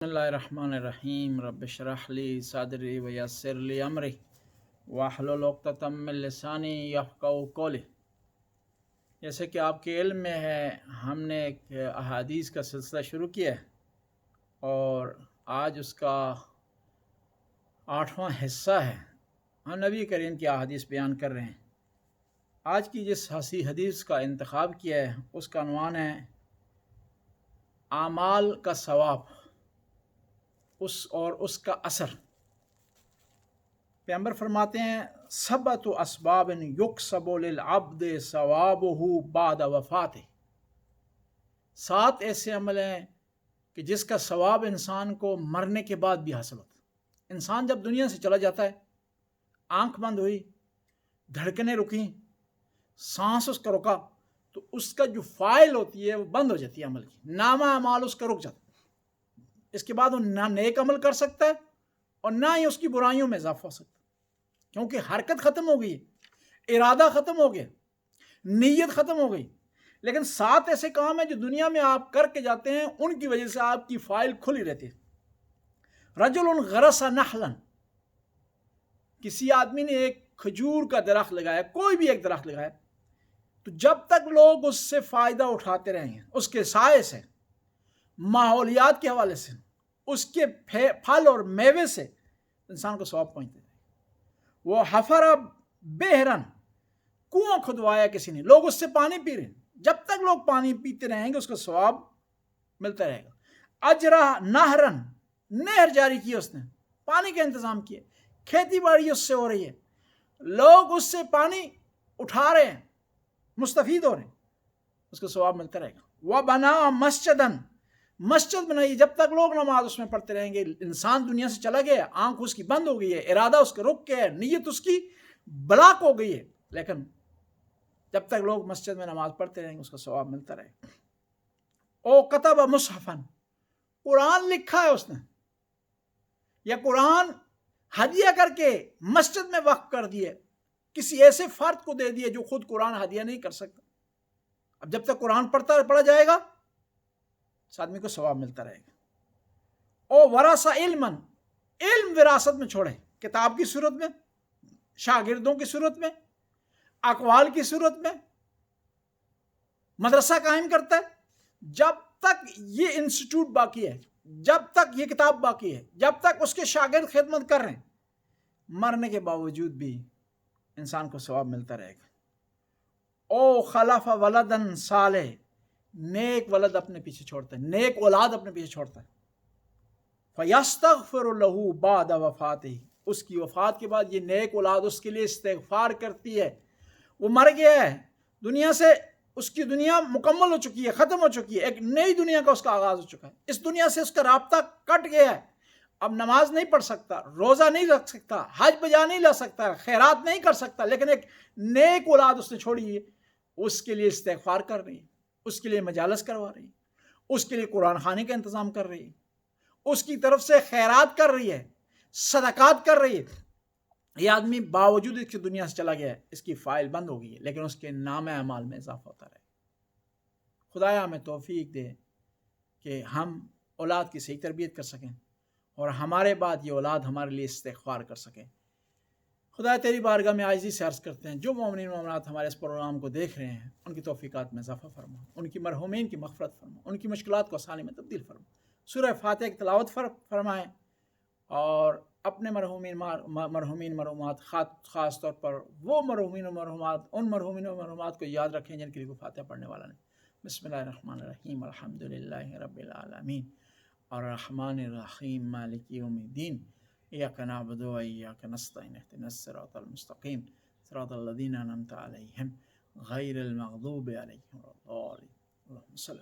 بسم اللہ الرحمن الرحیم رب اشرح لی صدری ویسر لی امری واحلل عقدۃ من لسانی یفقہوا قولی۔ جیسے کہ آپ کے علم میں ہے، ہم نے ایک احادیث کا سلسلہ شروع کیا ہے اور آج اس کا 8واں حصہ ہے۔ ہم نبی کریم کی احادیث بیان کر رہے ہیں۔ آج کی جس حدیث کا انتخاب کیا ہے اس کا عنوان ہے اعمال کا ثواب اور اس کا اثر۔ پیغمبر فرماتے ہیں سبعۃ اسباب یکسب للعبد ثوابہ بعد وفاتہ، 7 ایسے عمل ہیں کہ جس کا ثواب انسان کو مرنے کے بعد بھی حاصل ہوتا ہے۔ انسان جب دنیا سے چلا جاتا ہے، آنکھ بند ہوئی، دھڑکنیں رکیں، سانس اس کا رکا، تو اس کا جو فائل ہوتی ہے وہ بند ہو جاتی ہے، عمل کی نامہ اعمال اس کا رک جاتا ہے۔ اس کے بعد وہ نہ نیک عمل کر سکتا ہے اور نہ ہی اس کی برائیوں میں اضافہ ہو سکتا ہے، کیونکہ حرکت ختم ہو گئی، ارادہ ختم ہو گیا، نیت ختم ہو گئی۔ لیکن 7 ایسے کام ہیں جو دنیا میں آپ کر کے جاتے ہیں، ان کی وجہ سے آپ کی فائل کھلی رہتی ہے۔ رجل غرس نخلا، کسی آدمی نے ایک کھجور کا درخت لگایا، کوئی بھی ایک درخت لگایا، تو جب تک لوگ اس سے فائدہ اٹھاتے رہیں گے، اس کے سائے سے، ماحولیات کے حوالے سے، اس کے پھل اور میوے سے انسان کو ثواب پہنچتے ہیں۔ وہ حفر بہرن، کنواں کھدوایا کسی نے، لوگ اس سے پانی پی رہے ہیں، جب تک لوگ پانی پیتے رہیں گے اس کو ثواب ملتا رہے گا۔ اجرا نہرن، نہر جاری کی اس نے، پانی کا انتظام کیا، کھیتی باڑی اس سے ہو رہی ہے، لوگ اس سے پانی اٹھا رہے ہیں، مستفید ہو رہے ہیں، اس کو ثواب ملتا رہے گا۔ وہ بنا مسجدن، مسجد بنائی، جب تک لوگ نماز اس میں پڑھتے رہیں گے۔ انسان دنیا سے چلا گیا، آنکھ اس کی بند ہو گئی ہے، ارادہ اس کا رک گیا ہے، نیت اس کی بلاک ہو گئی ہے، لیکن جب تک لوگ مسجد میں نماز پڑھتے رہیں گے اس کا ثواب ملتا رہے گا۔ او کتب مصحفن، قرآن لکھا ہے اس نے، یا قرآن ہدیہ کر کے مسجد میں وقف کر دیے، کسی ایسے فرد کو دے دیے جو خود قرآن ہدیہ نہیں کر سکتا۔ اب جب تک قرآن پڑھا جائے گا اس آدمی کو ثواب ملتا رہے گا۔ او ورث علمن، علم وراثت میں چھوڑے، کتاب کی صورت میں، شاگردوں کی صورت میں، اقوال کی صورت میں، مدرسہ قائم کرتا ہے۔ جب تک یہ انسٹیٹیوٹ باقی ہے، جب تک یہ کتاب باقی ہے، جب تک اس کے شاگرد خدمت کر رہے ہیں، مرنے کے باوجود بھی انسان کو ثواب ملتا رہے گا۔ او خلف ولدن صالح، نیک ولد اپنے پیچھے چھوڑتا ہے، نیک اولاد اپنے پیچھے چھوڑتا ہے۔ فَيَسْتَغْفِرُ لَهُ بَعْدَ وَفَاتِهِ، اس کی وفات کے بعد یہ نیک اولاد اس کے لیے استغفار کرتی ہے۔ وہ مر گیا ہے دنیا سے، اس کی دنیا مکمل ہو چکی ہے، ختم ہو چکی ہے، ایک نئی دنیا کا اس کا آغاز ہو چکا ہے، اس دنیا سے اس کا رابطہ کٹ گیا ہے، اب نماز نہیں پڑھ سکتا، روزہ نہیں رکھ سکتا، حج بجا نہیں لا سکتا، خیرات نہیں کر سکتا، لیکن ایک نیک اولاد اس نے چھوڑی ہے، اس کے لیے استغفار کر رہی ہے، اس کے لیے مجالس کروا رہی ہے، اس کے لیے قرآن خوانی کا انتظام کر رہی ہے، اس کی طرف سے خیرات کر رہی ہے، صدقات کر رہی ہے۔ یہ آدمی باوجود اس کی دنیا سے چلا گیا ہے، اس کی فائل بند ہو گئی ہے، لیکن اس کے نامہ اعمال میں اضافہ ہوتا رہے۔ خدایا ہمیں توفیق دے کہ ہم اولاد کی صحیح تربیت کر سکیں اور ہمارے بعد یہ اولاد ہمارے لیے استغفار کر سکیں۔ خدا تیری بارگاہ میں عاجزی سے عرض کرتے ہیں، جو مومنین مومنات ہمارے اس پروگرام کو دیکھ رہے ہیں ان کی توفیقات میں اضافہ فرما، ان کی مرحومین کی مغفرت فرما، ان کی مشکلات کو آسانی میں تبدیل فرما، سورہ فاتحہ کی تلاوت فرمائیں، اور اپنے مرحومین مرحومات خاص طور پر وہ مرحومین و مرحومات، ان مرحومین و مرحومات کو یاد رکھیں جن کے لیے کوئی فاتحہ پڑھنے والا نہیں۔ بسم اللہ الرحمن الرحیم، الحمدللہ رب العالمین، الرحمن الرحیم، مالک یوم الدین، ایاک نعبد و ایاک نستعین، اہدنا الصراط المستقیم، صراط الذین انعمت علیہم غیر المغضوب علیہم ولا الضالین۔ اللہم صل